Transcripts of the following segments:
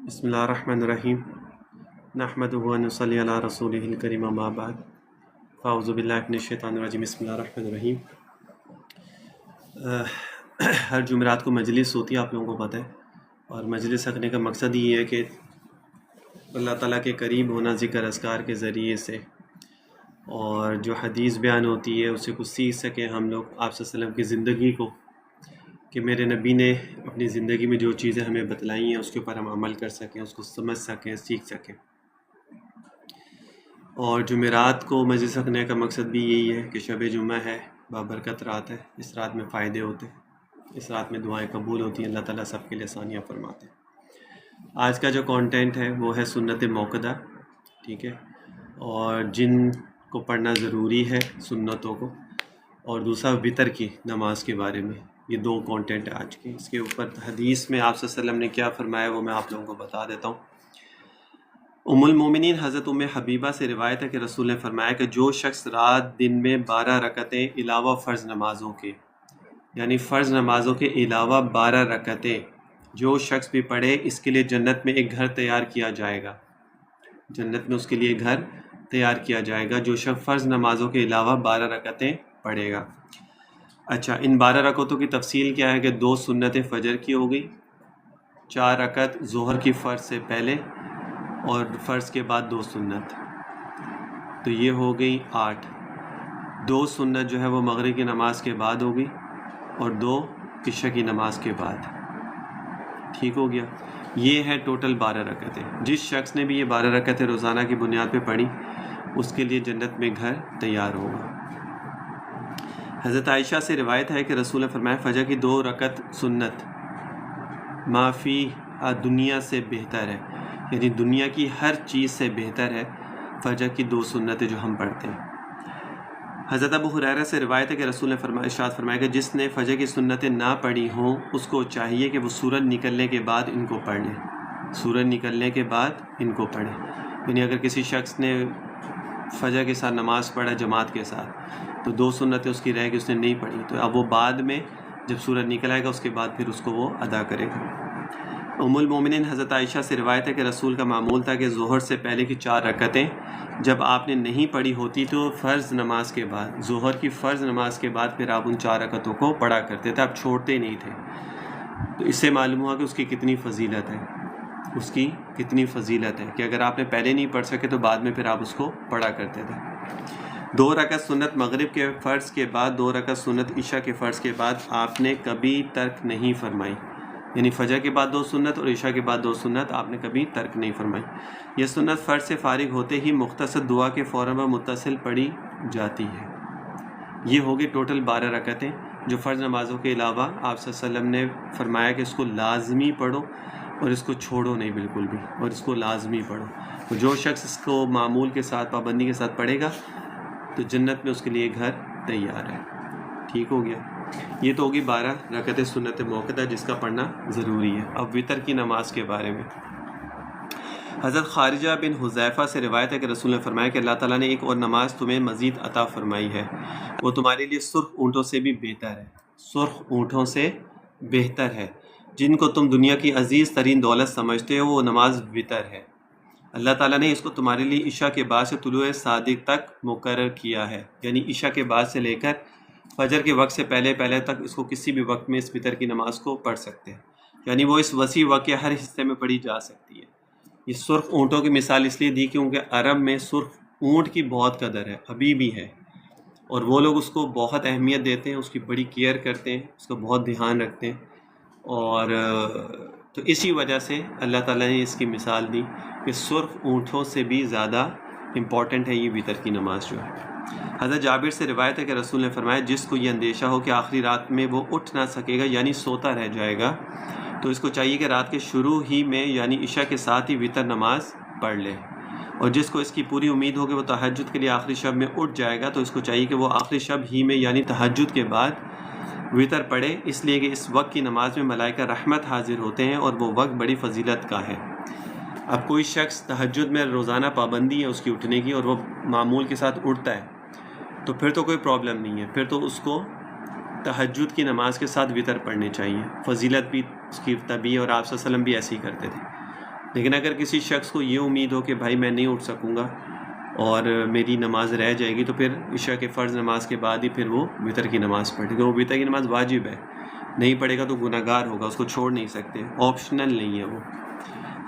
بسم اللہ الرحمن الرحیم نحمدہ و نصلی علی رسولہ الکریم اما بعد فاعوذ باللہ من الشیطان الرجیم بسم اللہ الرحمن الرحیم۔ ہر جمعرات کو مجلس ہوتی ہے، آپ لوگوں کو پتہ ہے، اور مجلس رکھنے کا مقصد یہ ہے کہ اللہ تعالیٰ کے قریب ہونا ذکر اذکار کے ذریعے سے، اور جو حدیث بیان ہوتی ہے اس سے کچھ سیکھ سکیں ہم لوگ آپ صلی اللہ علیہ وسلم کی زندگی کو، کہ میرے نبی نے اپنی زندگی میں جو چیزیں ہمیں بتلائی ہیں اس کے اوپر ہم عمل کر سکیں، اس کو سمجھ سکیں، سیکھ سکیں۔ اور جمعرات کو مجلس رکھنے کا مقصد بھی یہی ہے کہ شب جمعہ ہے، بابرکت رات ہے، اس رات میں فائدے ہوتے ہیں، اس رات میں دعائیں قبول ہوتی ہیں، اللہ تعالیٰ سب کے لیے آسانیاں فرماتے ہیں۔ آج کا جو کانٹینٹ ہے وہ ہے سنت موقدہ، ٹھیک ہے، اور جن کو پڑھنا ضروری ہے سنتوں کو، اور دوسرا وتر کی نماز کے بارے میں۔ یہ دو کانٹینٹ ہے آج کے۔ اس کے اوپر حدیث میں آپ صلی اللہ علیہ وسلم نے کیا فرمایا وہ میں آپ لوگوں کو بتا دیتا ہوں۔ ام المومنین حضرت ام حبیبہ سے روایت ہے کہ رسول نے فرمایا کہ جو شخص رات دن میں 12 رکعتیں علاوہ فرض نمازوں کے، یعنی فرض نمازوں کے علاوہ 12 رکعتیں جو شخص بھی پڑھے، اس کے لیے جنت میں ایک گھر تیار کیا جائے گا، جنت میں اس کے لیے گھر تیار کیا جائے گا جو شخص فرض نمازوں کے علاوہ 12 رکعتیں پڑھے گا۔ اچھا، ان 12 رکعتوں کی تفصیل کیا ہے کہ 2 سنت فجر کی ہو گئی، 4 رکعت ظہر کی فرض سے پہلے، اور فرض کے بعد 2 سنت، تو یہ ہو گئی 8۔ 2 سنت جو ہے وہ مغرب کی نماز کے بعد ہو گئی، اور 2 عشاء کی نماز کے بعد، ٹھیک ہو گیا۔ یہ ہے ٹوٹل 12 رکعتیں۔ جس شخص نے بھی یہ 12 رکعتیں روزانہ کی بنیاد پہ پڑھی، اس کے لیے جنت میں گھر تیار ہوگا۔ حضرت عائشہ سے روایت ہے کہ رسول نے فرمایا فجر کی 2 رکعت سنت معافی دنیا سے بہتر ہے، یعنی دنیا کی ہر چیز سے بہتر ہے فجر کی 2 سنتیں جو ہم پڑھتے ہیں۔ حضرت ابو ہریرہ سے روایت ہے کہ رسول نے ارشاد فرمایا کہ جس نے فجر کی سنتیں نہ پڑھی ہوں اس کو چاہیے کہ وہ سورج نکلنے کے بعد ان کو پڑھ لیں، سورج نکلنے کے بعد ان کو پڑھیں۔ یعنی اگر کسی شخص نے فجر کے ساتھ نماز پڑھا جماعت کے ساتھ، تو 2 سنتیں اس کی رہ گئی، اس نے نہیں پڑھی، تو اب وہ بعد میں جب سورج نکل آئے گا اس کے بعد پھر اس کو وہ ادا کرے گا۔ ام المومنین حضرت عائشہ سے روایت ہے کہ رسول کا معمول تھا کہ ظہر سے پہلے کی 4 رکعتیں جب آپ نے نہیں پڑھی ہوتی تو فرض نماز کے بعد، ظہر کی فرض نماز کے بعد پھر آپ ان 4 رکعتوں کو پڑھا کرتے تھے، آپ چھوڑتے نہیں تھے۔ تو اس سے معلوم ہوا کہ اس کی کتنی فضیلت ہے، اس کی کتنی فضیلت ہے کہ اگر آپ نے پہلے نہیں پڑھ سکے تو بعد میں پھر آپ اس کو پڑھا کرتے تھے۔ 2 رکعت سنت مغرب کے فرض کے بعد، 2 رکعت سنت عشاء کے فرض کے بعد آپ نے کبھی ترک نہیں فرمائی، یعنی فجر کے بعد 2 سنت اور عشاء کے بعد 2 سنت آپ نے کبھی ترک نہیں فرمائی۔ یہ سنت فرض سے فارغ ہوتے ہی مختصر دعا کے فوراً متصل پڑھی جاتی ہے۔ یہ ہوگی ٹوٹل 12 رکعتیں جو فرض نمازوں کے علاوہ آپ صلی اللہ علیہ وسلم نے فرمایا کہ اس کو لازمی پڑھو اور اس کو چھوڑو نہیں بالکل بھی، اور اس کو لازمی پڑھو۔ تو جو شخص اس کو معمول کے ساتھ، پابندی کے ساتھ پڑھے گا تو جنت میں اس کے لیے گھر تیار ہے، ٹھیک ہو گیا۔ یہ تو ہوگی 12 رکعت سنت موقدہ جس کا پڑھنا ضروری ہے۔ اب وتر کی نماز کے بارے میں حضرت خارجہ بن حذیفہ سے روایت ہے کہ رسول نے فرمایا کہ اللہ تعالیٰ نے ایک اور نماز تمہیں مزید عطا فرمائی ہے، وہ تمہارے لیے سرخ اونٹوں سے بھی بہتر ہے، سرخ اونٹوں سے بہتر ہے، جن کو تم دنیا کی عزیز ترین دولت سمجھتے ہو، وہ نماز وتر ہے۔ اللہ تعالیٰ نے اس کو تمہارے لیے عشاء کے بعد سے طلوع صادق تک مقرر کیا ہے، یعنی عشاء کے بعد سے لے کر فجر کے وقت سے پہلے تک اس کو کسی بھی وقت میں اس وتر کی نماز کو پڑھ سکتے ہیں، یعنی وہ اس وسیع وقت کے ہر حصے میں پڑھی جا سکتی ہے۔ یہ سرخ اونٹوں کی مثال اس لیے دی کیونکہ عرب میں سرخ اونٹ کی بہت قدر ہے، ابھی بھی ہے، اور وہ لوگ اس کو بہت اہمیت دیتے ہیں، اس کی بڑی کیئر کرتے ہیں، اس کا بہت دھیان رکھتے ہیں، اور تو اسی وجہ سے اللہ تعالیٰ نے اس کی مثال دی کہ سرخ اونٹوں سے بھی زیادہ امپورٹنٹ ہے یہ وتر کی نماز جو ہے۔ حضرت جابر سے روایت ہے کہ رسول نے فرمایا جس کو یہ اندیشہ ہو کہ آخری رات میں وہ اٹھ نہ سکے گا، یعنی سوتا رہ جائے گا، تو اس کو چاہیے کہ رات کے شروع ہی میں یعنی عشاء کے ساتھ ہی وتر نماز پڑھ لے، اور جس کو اس کی پوری امید ہو کہ وہ تہجد کے لیے آخری شب میں اٹھ جائے گا تو اس کو چاہیے کہ وہ آخری شب ہی میں یعنی تہجد کے بعد وتر پڑھے، اس لیے کہ اس وقت کی نماز میں ملائکہ رحمت حاضر ہوتے ہیں اور وہ وقت بڑی فضیلت کا ہے۔ اب کوئی شخص تہجد میں روزانہ پابندی ہے اس کی اٹھنے کی اور وہ معمول کے ساتھ اٹھتا ہے تو پھر تو کوئی پرابلم نہیں ہے، پھر تو اس کو تہجد کی نماز کے ساتھ وتر پڑھنے چاہیے، فضیلت بھی اس کی تبھی، اور آپ صلی اللہ علیہ وسلم بھی ایسے ہی کرتے تھے۔ لیکن اگر کسی شخص کو یہ امید ہو کہ بھائی میں نہیں اٹھ سکوں گا اور میری نماز رہ جائے گی، تو پھر عشاء کے فرض نماز کے بعد ہی پھر وہ وتر کی نماز پڑھے گا۔ وہ وتر کی نماز واجب ہے، نہیں پڑھے گا تو گناہ گار ہوگا، اس کو چھوڑ نہیں سکتے، آپشنل نہیں ہے وہ۔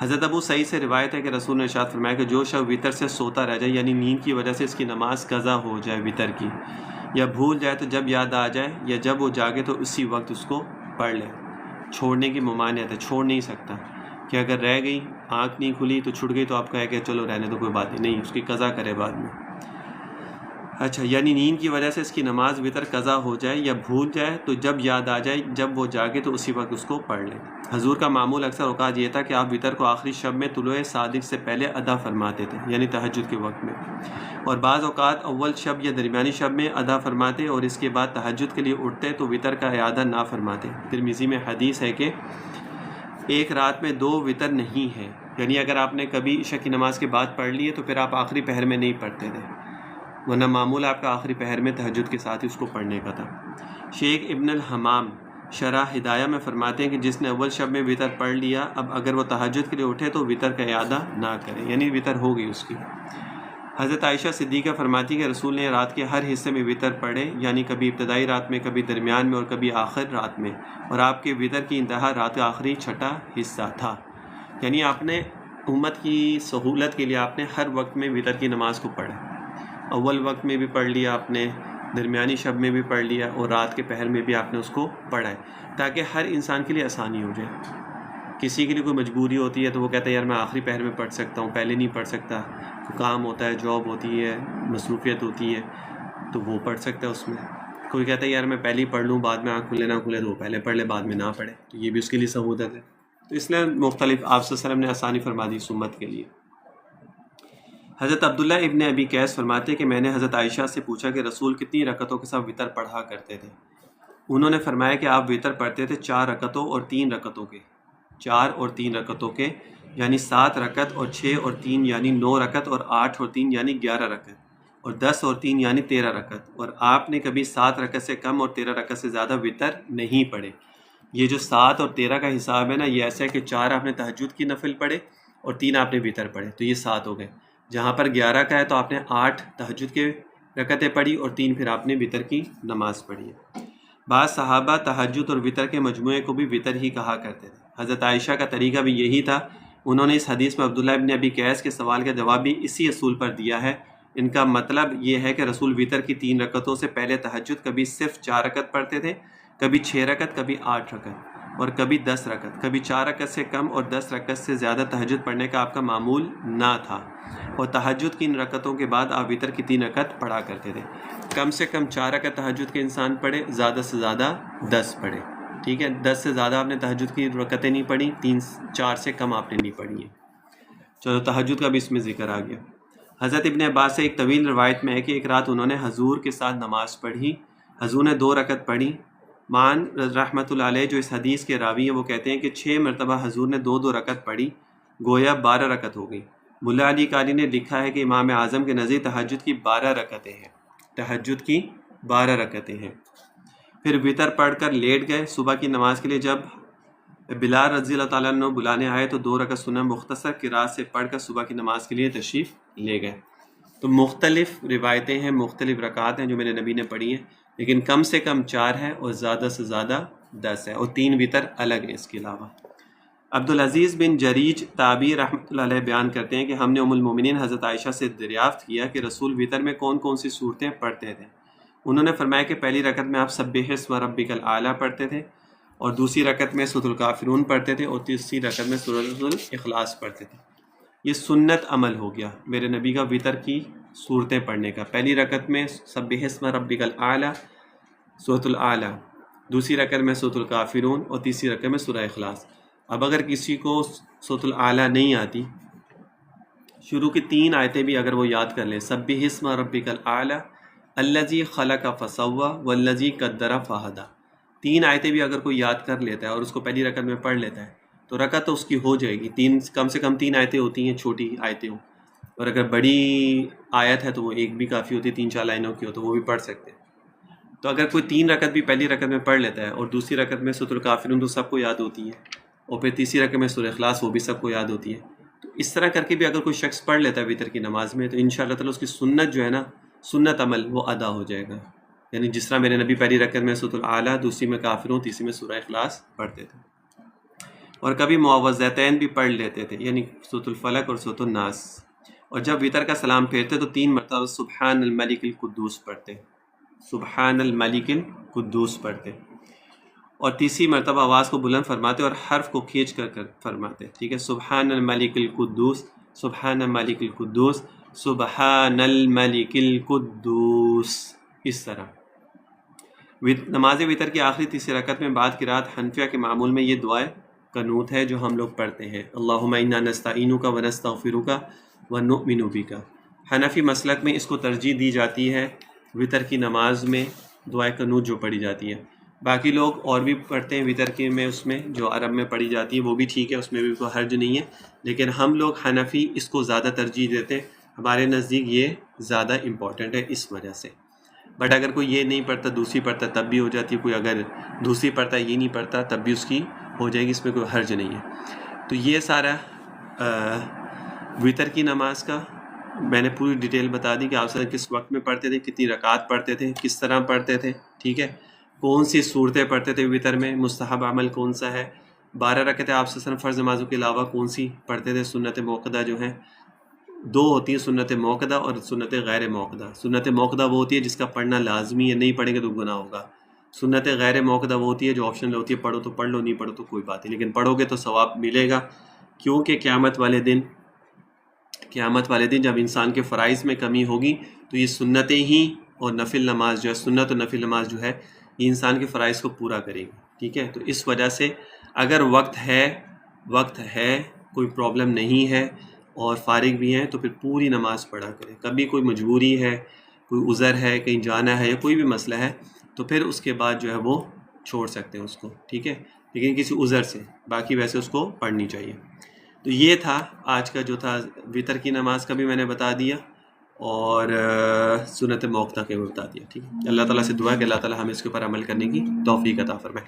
حضرت ابو سعید سے روایت ہے کہ رسول نے ارشاد فرمایا کہ جو شخص وتر سے سوتا رہ جائے، یعنی نیند کی وجہ سے اس کی نماز قضا ہو جائے وتر کی، یا بھول جائے تو جب یاد آ جائے، یا جب وہ جاگے تو اسی وقت اس کو پڑھ لے۔ چھوڑنے کی ممانعت ہے، چھوڑ نہیں سکتا کہ اگر رہ گئی، آنکھ نہیں کھلی تو چھٹ گئی تو آپ کہے کہ چلو رہنے تو کوئی بات نہیں، اس کی قضا کرے بعد میں۔ اچھا، یعنی نیند کی وجہ سے اس کی نماز وتر قضا ہو جائے یا بھول جائے تو جب یاد آ جائے، جب وہ جاگے تو اسی وقت اس کو پڑھ لیں۔ حضور کا معمول اکثر اوقات یہ تھا کہ آپ وتر کو آخری شب میں طلوع صادق سے پہلے ادا فرماتے تھے، یعنی تہجد کے وقت میں، اور بعض اوقات اول شب یا درمیانی شب میں ادا فرماتے اور اس کے بعد تہجد کے لیے اٹھتے تو وتر کا اعادہ نہ فرماتے۔ ترمذی میں حدیث ہے کہ ایک رات میں 2 وتر نہیں ہے، یعنی اگر آپ نے کبھی عشاء کی نماز کے بعد پڑھ لی ہے تو پھر آپ آخری پہر میں نہیں پڑھتے تھے، ورنہ معمول آپ کا آخری پہر میں تہجد کے ساتھ ہی اس کو پڑھنے کا تھا۔ شیخ ابن الحمام شرح ہدایہ میں فرماتے ہیں کہ جس نے اول شب میں وتر پڑھ لیا، اب اگر وہ تہجد کے لیے اٹھے تو وتر کا اعادہ نہ کرے، یعنی وتر ہو گئی اس کی۔ حضرت عائشہ صدیقہ فرماتی کہ رسول نے رات کے ہر حصے میں وتر پڑھے، یعنی کبھی ابتدائی رات میں، کبھی درمیان میں اور کبھی آخر رات میں، اور آپ کے وتر کی انتہا رات کا آخری چھٹا حصہ تھا۔ یعنی آپ نے امت کی سہولت کے لیے آپ نے ہر وقت میں وتر کی نماز کو پڑھا، اول وقت میں بھی پڑھ لیا آپ نے، درمیانی شب میں بھی پڑھ لیا، اور رات کے پہر میں بھی آپ نے اس کو پڑھا ہے، تاکہ ہر انسان کے لیے آسانی ہو جائے۔ کسی کے لیے کوئی مجبوری ہوتی ہے تو وہ کہتا ہے یار میں آخری پہر میں پڑھ سکتا ہوں، پہلے نہیں پڑھ سکتا، کوئی کام ہوتا ہے، جاب ہوتی ہے، مصروفیت ہوتی ہے، تو وہ پڑھ سکتا ہے اس میں۔ کوئی کہتا ہے یار میں پہلے ہی پڑھ لوں، بعد میں آنکھ کھلے نہ کھلے تو وہ پہلے پڑھ لے، بعد میں نہ پڑھے، تو یہ بھی اس کے لیے سہولت ہے۔ تو اس لیے مختلف آپ صلی اللہ علیہ وسلم نے آسانی فرما دی اس امت کے لیے۔ حضرت عبداللہ ابن ابی قیس فرماتے ہیں کہ میں نے حضرت عائشہ سے پوچھا کہ رسول کتنی رکعتوں کے ساتھ وتر پڑھا کرتے تھے؟ انہوں نے فرمایا کہ آپ وتر پڑھتے تھے 4 رکعتوں اور 3 رکعتوں کے، 4 اور 3 رکعتوں کے، یعنی 7 رکعت اور 6 اور 3 یعنی 9 رکعت، اور 8 اور 3 یعنی 11 رکعت، اور 10 اور 3 یعنی 13 رکعت، اور آپ نے کبھی 7 رکعت سے کم اور 13 رکعت سے زیادہ وتر نہیں پڑھے۔ یہ جو 7 اور 13 کا حساب ہے نا، یہ ایسا ہے کہ 4 آپ نے تہجد کی نفل پڑھے اور 3 آپ نے وتر پڑھے، تو یہ 7 ہو گئے۔ جہاں پر 11 کا ہے تو آپ نے 8 تہجد کے رکعتیں پڑھی اور 3 پھر آپ نے وتر کی نماز پڑھی ہے۔ بعض صحابہ تہجد اور وتر کے مجموعے کو بھی وتر ہی کہا کرتے تھے۔ حضرت عائشہ کا طریقہ بھی یہی تھا، انہوں نے اس حدیث میں عبداللہ ابن ابی قیس کے سوال کا جواب بھی اسی اصول پر دیا ہے۔ ان کا مطلب یہ ہے کہ رسول وتر کی 3 رکعتوں سے پہلے تہجد کبھی صرف 4 رکعت پڑھتے تھے، کبھی 6 رکعت، کبھی 8 رکعت، اور کبھی 10 رکعت، کبھی 4 رکعت سے کم اور 10 رکعت سے زیادہ تہجد پڑھنے کا آپ کا معمول نہ تھا، اور تہجد کی ان رکعتوں کے بعد آپ وتر کی 3 رکعت پڑھا کرتے تھے۔ کم سے کم 4 رکعت تہجد کے انسان پڑھے، زیادہ سے زیادہ 10 پڑھے، ٹھیک ہے؟ 10 سے زیادہ آپ نے تہجد کی رکعتیں نہیں پڑھی، 4 سے کم آپ نے نہیں پڑھی ہیں۔ چلو تہجد کا بھی اس میں ذکر آ گیا۔ حضرت ابن عباس سے ایک طویل روایت میں ہے کہ ایک رات انہوں نے حضور کے ساتھ نماز پڑھی، حضور نے 2 رکعت پڑھی۔ مان رحمۃ اللہ علیہ جو اس حدیث کے راوی ہیں وہ کہتے ہیں کہ 6 مرتبہ حضور نے 2 رکعت پڑھی، گویا 12 رکعت ہو گئی۔ ملا علی قاری نے لکھا ہے کہ امام اعظم کے نزدیک تہجد کی 12 رکعتیں ہیں، تہجد کی 12 رکعتیں ہیں۔ پھر وتر پڑھ کر لیٹ گئے۔ صبح کی نماز کے لیے جب بلال رضی اللہ تعالیٰ عنہ بلانے آئے تو 2 رکعت سنت مختصر قرات سے پڑھ کر صبح کی نماز کے لیے تشریف لے گئے۔ تو مختلف روایتیں ہیں، مختلف رکعات ہیں جو میرے نبی نے پڑھی ہیں، لیکن کم سے کم 4 ہے اور زیادہ سے زیادہ 10 ہے، اور 3 وتر الگ ہیں اس کے علاوہ۔ عبدالعزیز بن جریج تابعی رحمۃ اللہ علیہ بیان کرتے ہیں کہ ہم نے ام المومنین حضرت عائشہ سے دریافت کیا کہ رسول وتر میں کون کون سی صورتیں پڑھتے تھے۔ انہوں نے فرمایا کہ پہلی رکعت میں آپ سبح اسم ربک الاعلیٰ پڑھتے تھے، اور دوسری رکعت میں سورۃ الکافرون پڑھتے تھے، اور تیسری رکعت میں سورۃ الاخلاص پڑھتے تھے۔ یہ سنت عمل ہو گیا میرے نبی کا وتر کی صورتیں پڑھنے کا۔ پہلی رکعت میں سبح اسم ربک الاعلیٰ سورۃ الاعلیٰ، دوسری رکعت میں سورۃ الکافرون، اور تیسری رکعت میں سورہ اخلاص۔ اب اگر کسی کو سورۃ الاعلیٰ نہیں آتی، شروع کی 3 آیتیں بھی اگر وہ یاد کر لیں، سبح اسم ربک الاعلیٰ الذی خلق فسوی والذی قدر فہدی، 3 آیتیں بھی اگر کوئی یاد کر لیتا ہے اور اس کو پہلی رکعت میں پڑھ لیتا ہے تو رکعت تو اس کی ہو جائے گی۔ کم سے کم 3 آیتیں ہوتی ہیں، چھوٹی آیتیں ہوں، اور اگر بڑی آیت ہے تو وہ ایک بھی کافی ہوتی ہے، 3-4 لائنوں کی ہو تو وہ بھی پڑھ سکتے ہیں۔ تو اگر کوئی 3 رکعت بھی پہلی رکعت میں پڑھ لیتا ہے اور دوسری رکعت میں سورۃ الکافرون تو سب کو یاد ہوتی ہے، اور پھر تیسری رکعت میں سورہ اخلاص وہ بھی سب کو یاد ہوتی ہے، تو اس طرح کر کے بھی اگر کوئی شخص پڑھ لیتا ہے وطر کی نماز میں تو انشاءاللہ تعالیٰ اس کی سنت جو ہے نا، سنت عمل وہ ادا ہو جائے گا. یعنی جس طرح میرے نبی پہلی رکعت میں سورۃ الاعلیٰ، دوسری میں کافرون، تیسری میں سورہ اخلاص پڑھتے تھے. اور کبھی معوذتین بھی پڑھ لیتے تھے، یعنی سورۃ الفلق اور سورۃ الناس. اور جب وطر کا سلام پھیرتے تو 3 مرتبہ سبحان الملک القدوس پڑھتے، سبحان الملک القدوس پڑھتے، اور تیسری مرتبہ آواز کو بلند فرماتے اور حرف کو کھینچ کر فرماتے. ٹھیک ہے، سبحان الملک القدوس، سبحان الملک القدوس، سبحان الملک القدوس. اس طرح نماز وطر کی آخری تیسری رکعت میں بعد کی رات حنفیہ کے معمول میں یہ دعائیں قنوت ہے جو ہم لوگ پڑھتے ہیں، اللہم انا نستعینک ونستغفرک ونؤمن بک. حنفی مسلک میں اس کو ترجیح دی جاتی ہے وطر کی نماز میں دعائے قنوت جو پڑھی جاتی ہے. باقی لوگ اور بھی پڑھتے ہیں وطر کے میں، اس میں جو عرب میں پڑھی جاتی ہے وہ بھی ٹھیک ہے، اس میں بھی کوئی حرج نہیں ہے، لیکن ہم لوگ حنفی اس کو زیادہ ترجیح دیتے ہیں. ہمارے نزدیک یہ زیادہ امپورٹنٹ ہے اس وجہ سے. بٹ اگر کوئی یہ نہیں پڑھتا دوسری پڑھتا تب بھی ہو جاتی ہے، کوئی اگر دوسری پڑھتا یہ نہیں پڑھتا تب بھی اس کی ہو جائے گی، اس میں کوئی حرج نہیں ہے. تو یہ سارا وطر کی نماز کا میں نے پوری ڈیٹیل بتا دی کہ آپ سے کس وقت میں پڑھتے تھے، کتنی رکعات پڑھتے تھے، کس طرح پڑھتے تھے. ٹھیک ہے، کون سی صورتیں پڑھتے تھے وطر میں، مستحب عمل کون سا ہے، 12 رکعتیں آپ سے فرض نمازوں کے علاوہ کون سی پڑھتے تھے. سنت موقدہ جو ہیں 2 ہوتی ہیں، سنت موقدہ اور سنت غیر موقدہ. سنت موقدہ وہ ہوتی ہے جس کا پڑھنا لازمی ہے، نہیں پڑھیں گے تو گناہ ہوگا. سنت غیر موقدہ وہ ہوتی ہے جو آپشنل ہوتی ہے، پڑھو تو پڑھ لو، نہیں پڑھو تو کوئی بات نہیں، لیکن پڑھو گے تو ثواب ملے گا. کیونکہ قیامت والے دن جب انسان کے فرائض میں کمی ہوگی تو یہ سنتیں ہی اور نفل نماز جو ہے، سنت و نفل نماز جو ہے یہ انسان کے فرائض کو پورا کرے گی. ٹھیک ہے، تو اس وجہ سے اگر وقت ہے کوئی پرابلم نہیں ہے اور فارغ بھی ہیں تو پھر پوری نماز پڑھا کریں. کبھی کوئی مجبوری ہے، کوئی عذر ہے، کہیں جانا ہے یا کوئی بھی مسئلہ ہے تو پھر اس کے بعد جو ہے وہ چھوڑ سکتے ہیں اس کو. ٹھیک ہے، لیکن کسی عذر سے، باقی ویسے اس کو پڑھنی چاہیے. تو یہ تھا آج کا جو تھا وطر کی نماز کا بھی میں نے بتا دیا اور سنت موقدہ کے بھی بتا دیا. ٹھیک ہے، اللہ تعالیٰ سے دعا ہے کہ اللہ تعالیٰ ہمیں اس کے اوپر عمل کرنے کی توفیق عطا فرمائے.